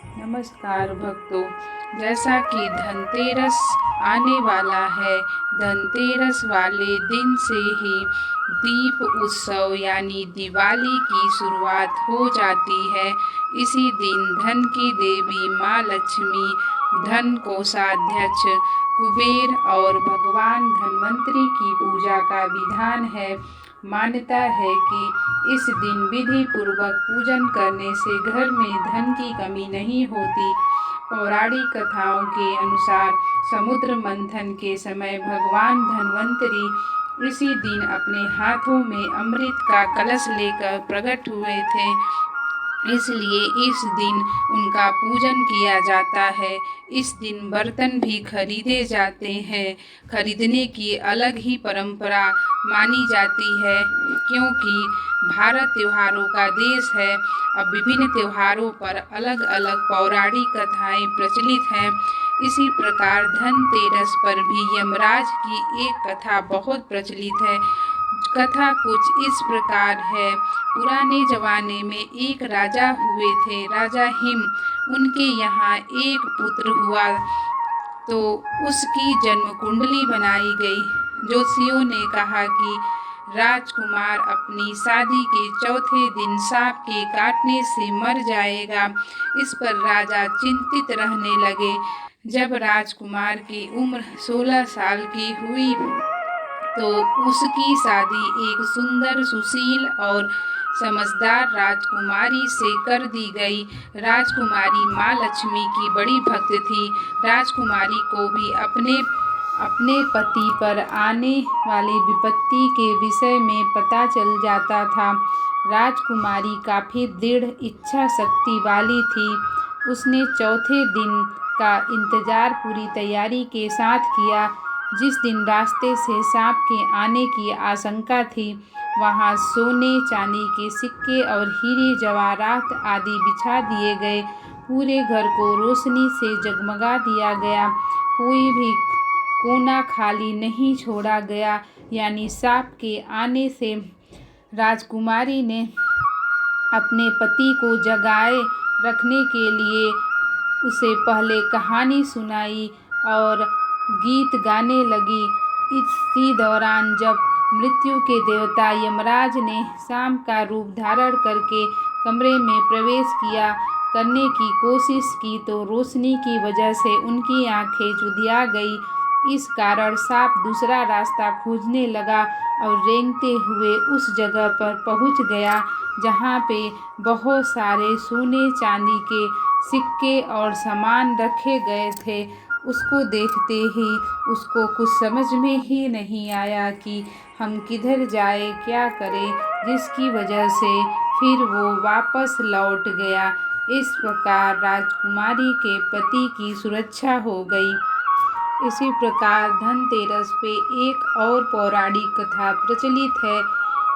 नमस्कार भक्तों। जैसा कि धनतेरस आने वाला है, धनतेरस वाले दिन से ही दीप उत्सव यानी दिवाली की शुरुआत हो जाती है। इसी दिन धन की देवी माँ लक्ष्मी, धन कोषाध्यक्ष कुबेर और भगवान धन्वंतरी की पूजा का विधान है। मान्यता है कि इस दिन विधि पूर्वक पूजन करने से घर में धन की कमी नहीं होती। पौराणिक कथाओं के अनुसार समुद्र मंथन के समय भगवान धन्वंतरी इसी दिन अपने हाथों में अमृत का कलश लेकर प्रकट हुए थे, इसलिए इस दिन उनका पूजन किया जाता है। इस दिन बर्तन भी खरीदे जाते हैं। खरीदने की अलग ही परंपरा मानी जाती है, क्योंकि भारत त्योहारों का देश है। अब विभिन्न त्योहारों पर अलग अलग पौराणिक कथाएं प्रचलित हैं। इसी प्रकार धनतेरस पर भी यमराज की एक कथा बहुत प्रचलित है। कथा कुछ इस प्रकार है। पुराने जमाने में एक राजा हुए थे, राजा हिम। उनके यहाँ एक पुत्र हुआ तो उसकी जन्म कुंडली बनाई गई। ज्योतिषियों ने कहा कि राजकुमार अपनी शादी के चौथे दिन सांप के काटने से मर जाएगा। इस पर राजा चिंतित रहने लगे। जब राजकुमार की उम्र 16 साल की हुई तो उसकी शादी एक सुंदर, सुशील और समझदार राजकुमारी से कर दी गई। राजकुमारी माँ लक्ष्मी की बड़ी भक्त थी। राजकुमारी को भी अपने पति पर आने वाली विपत्ति के विषय में पता चल जाता था। राजकुमारी काफी दृढ़ इच्छा शक्ति वाली थी। उसने चौथे दिन का इंतजार पूरी तैयारी के साथ किया। जिस दिन रास्ते से सांप के आने की आशंका थी, वहां सोने चांदी के सिक्के और हीरे जवाहरात आदि बिछा दिए गए। पूरे घर को रोशनी से जगमगा दिया गया। कोई भी कोना खाली नहीं छोड़ा गया। यानी सांप के आने से राजकुमारी ने अपने पति को जगाए रखने के लिए उसे पहले कहानी सुनाई और गीत गाने लगी। इसी दौरान जब मृत्यु के देवता यमराज ने सांप का रूप धारण करके कमरे में प्रवेश करने की कोशिश की तो रोशनी की वजह से उनकी आंखें चुंधिया गई। इस कारण सांप दूसरा रास्ता खोजने लगा और रेंगते हुए उस जगह पर पहुंच गया जहां पे बहुत सारे सोने चांदी के सिक्के और सामान रखे गए थे। उसको देखते ही उसको कुछ समझ में ही नहीं आया कि हम किधर जाए, क्या करें, जिसकी वजह से फिर वो वापस लौट गया। इस प्रकार राजकुमारी के पति की सुरक्षा हो गई। इसी प्रकार धनतेरस पे एक और पौराणिक कथा प्रचलित है,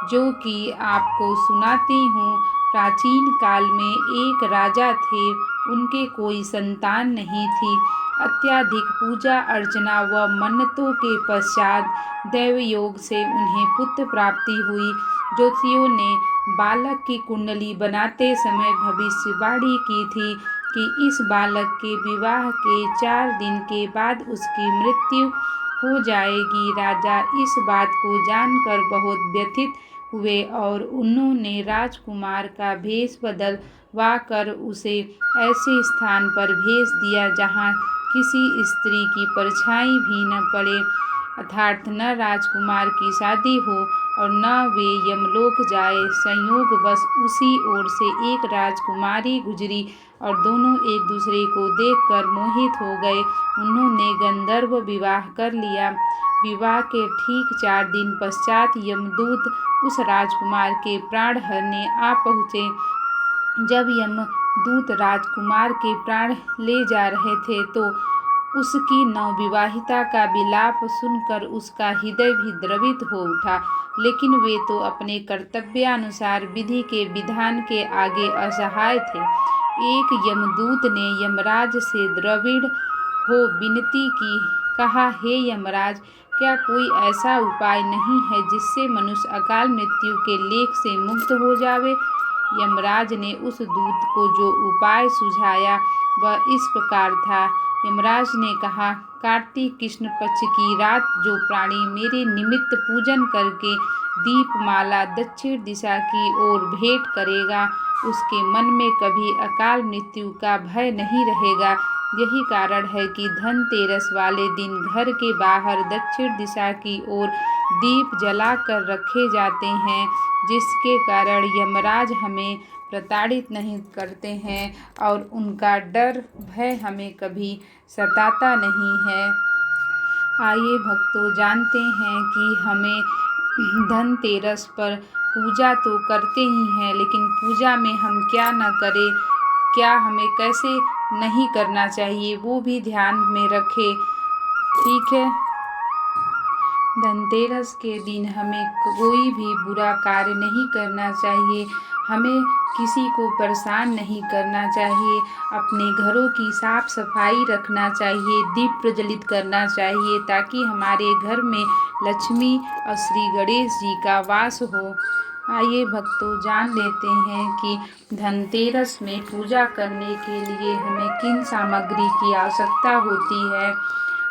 जो कि आपको सुनाती हूँ। प्राचीन काल में एक राजा थे। उनके कोई संतान नहीं थी। अत्यधिक पूजा अर्चना व मन्नतों के पश्चात दैव योग से उन्हें पुत्र प्राप्ति हुई। ज्योतिषियों ने बालक की कुंडली बनाते समय भविष्यवाणी की थी कि इस बालक के विवाह के 4 दिन के बाद उसकी मृत्यु हो जाएगी। राजा इस बात को जानकर बहुत व्यथित हुए और उन्होंने राजकुमार का भेष बदलवा कर उसे ऐसे स्थान पर भेज दिया जहाँ किसी स्त्री की परछाई भी न पड़े, अर्थात न राजकुमार की शादी हो और न वे यमलोक जाए। संयोगवश उसी ओर से एक राजकुमारी गुजरी और दोनों एक दूसरे को देखकर मोहित हो गए। उन्होंने गंधर्व विवाह कर लिया। विवाह के ठीक 4 दिन पश्चात यमदूत उस राजकुमार के प्राण हरने आ पहुँचे। जब यमदूत राजकुमार के प्राण ले जा रहे थे तो उसकी नवविवाहिता का विलाप सुनकर उसका हृदय भी द्रवित हो उठा। लेकिन वे तो अपने कर्तव्यानुसार विधि के विधान के आगे असहाय थे। एक यमदूत ने यमराज से द्रविड़ हो विनती की, कहा, हे यमराज, क्या कोई ऐसा उपाय नहीं है जिससे मनुष्य अकाल मृत्यु के लेख से मुक्त हो जावे। यमराज ने उस दूत को जो उपाय सुझाया वह इस प्रकार था। यमराज ने कहा, कार्तिक कृष्ण पक्ष की रात जो प्राणी मेरे निमित्त पूजन करके दीपमाला दक्षिण दिशा की ओर भेंट करेगा उसके मन में कभी अकाल मृत्यु का भय नहीं रहेगा। यही कारण है कि धनतेरस वाले दिन घर के बाहर दक्षिण दिशा की ओर दीप जलाकर रखे जाते हैं, जिसके कारण यमराज हमें प्रताड़ित नहीं करते हैं और उनका डर भय हमें कभी सताता नहीं है। आइए भक्तों, जानते हैं कि हमें धनतेरस पर पूजा तो करते ही हैं, लेकिन पूजा में हम क्या न करें, क्या हमें कैसे नहीं करना चाहिए वो भी ध्यान में रखें। ठीक है, धनतेरस के दिन हमें कोई भी बुरा कार्य नहीं करना चाहिए, हमें किसी को परेशान नहीं करना चाहिए, अपने घरों की साफ सफाई रखना चाहिए, दीप प्रज्वलित करना चाहिए ताकि हमारे घर में लक्ष्मी और श्री गणेश जी का वास हो। आइए भक्तों, जान लेते हैं कि धनतेरस में पूजा करने के लिए हमें किन सामग्री की आवश्यकता होती है।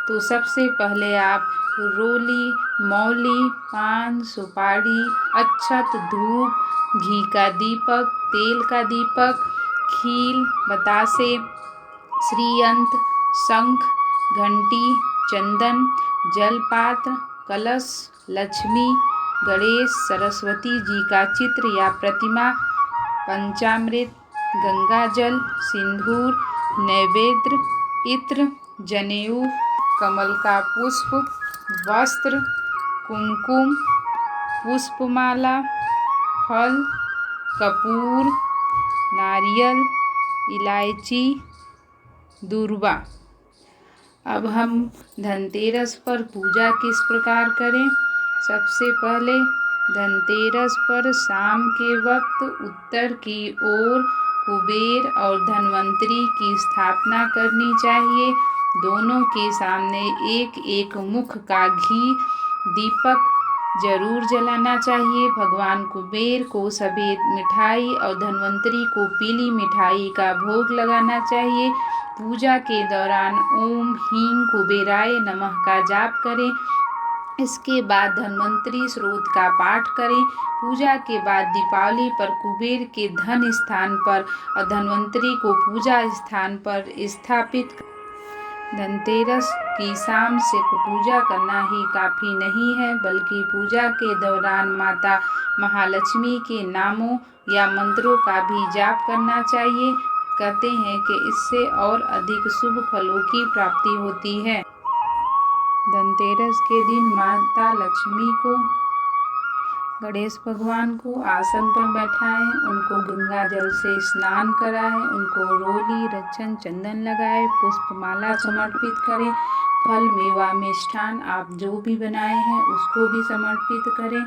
तो सबसे पहले आप रोली, मौली, पान, सुपारी, अक्षत, धूप, घी का दीपक, तेल का दीपक, खील, बतासे, श्रीयंत्र, शंख, घंटी, चंदन, जलपात्र, कलश, लक्ष्मी, गणेश, सरस्वती जी का चित्र या प्रतिमा, पंचामृत, गंगाजल, सिंदूर, नैवेद्य, इत्र, जनेऊ, कमल का पुष्प, वस्त्र, कुमकुम, पुष्पमाला, फल, कपूर, नारियल, इलायची, दूर्वा। अब हम धनतेरस पर पूजा किस प्रकार करें। सबसे पहले धनतेरस पर शाम के वक्त उत्तर की ओर कुबेर और धन्वंतरी की स्थापना करनी चाहिए। दोनों के सामने एक एक मुख का घी दीपक जरूर जलाना चाहिए। भगवान कुबेर को सफ़ेद मिठाई और धन्वंतरी को पीली मिठाई का भोग लगाना चाहिए। पूजा के दौरान ओम ह्रीं कुबेराय नमः का जाप करें। इसके बाद धन्वंतरी स्रोत का पाठ करें। पूजा के बाद दीपावली पर कुबेर के धन स्थान पर और धन्वंतरी को पूजा स्थान पर स्थापित। धनतेरस की शाम सिर्फ पूजा करना ही काफ़ी नहीं है, बल्कि पूजा के दौरान माता महालक्ष्मी के नामों या मंत्रों का भी जाप करना चाहिए। कहते हैं कि इससे और अधिक शुभ फलों की प्राप्ति होती है। धनतेरस के दिन माता लक्ष्मी को, गणेश भगवान को आसन पर बैठाएं, उनको गंगा जल से स्नान कराएं, उनको रोली, रक्षण, चंदन लगाएं, पुष्पमाला समर्पित करें, फल, मेवा, मिष्ठान आप जो भी बनाए हैं उसको भी समर्पित करें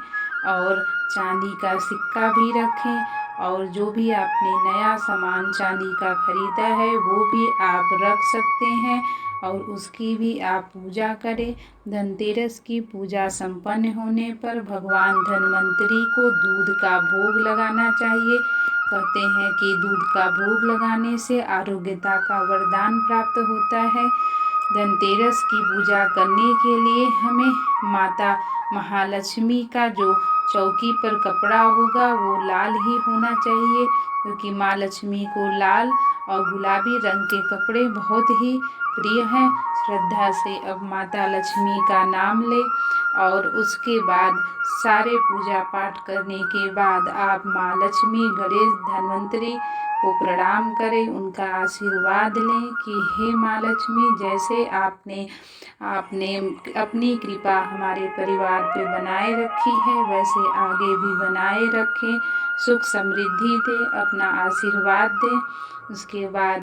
और चांदी का सिक्का भी रखें और जो भी आपने नया सामान चांदी का खरीदा है वो भी आप रख सकते हैं और उसकी भी आप पूजा करें। धनतेरस की पूजा संपन्न होने पर भगवान धन्वंतरी को दूध का भोग लगाना चाहिए। कहते हैं कि दूध का भोग लगाने से आरोग्यता का वरदान प्राप्त होता है। धनतेरस की पूजा करने के लिए हमें माता महालक्ष्मी का जो चौकी पर कपड़ा होगा वो लाल ही होना चाहिए, क्योंकि माँ लक्ष्मी को लाल और गुलाबी रंग के कपड़े बहुत ही प्रिय हैं। श्रद्धा से अब माता लक्ष्मी का नाम लें और उसके बाद सारे पूजा पाठ करने के बाद आप माँ लक्ष्मी, गणेश, धन्वंतरी को प्रणाम करें, उनका आशीर्वाद लें कि हे माँ लक्ष्मी, जैसे आपने अपनी कृपा हमारे परिवार पे बनाए रखी है वैसे आगे भी बनाए रखें, सुख समृद्धि दें, अपना आशीर्वाद दें। उसके बाद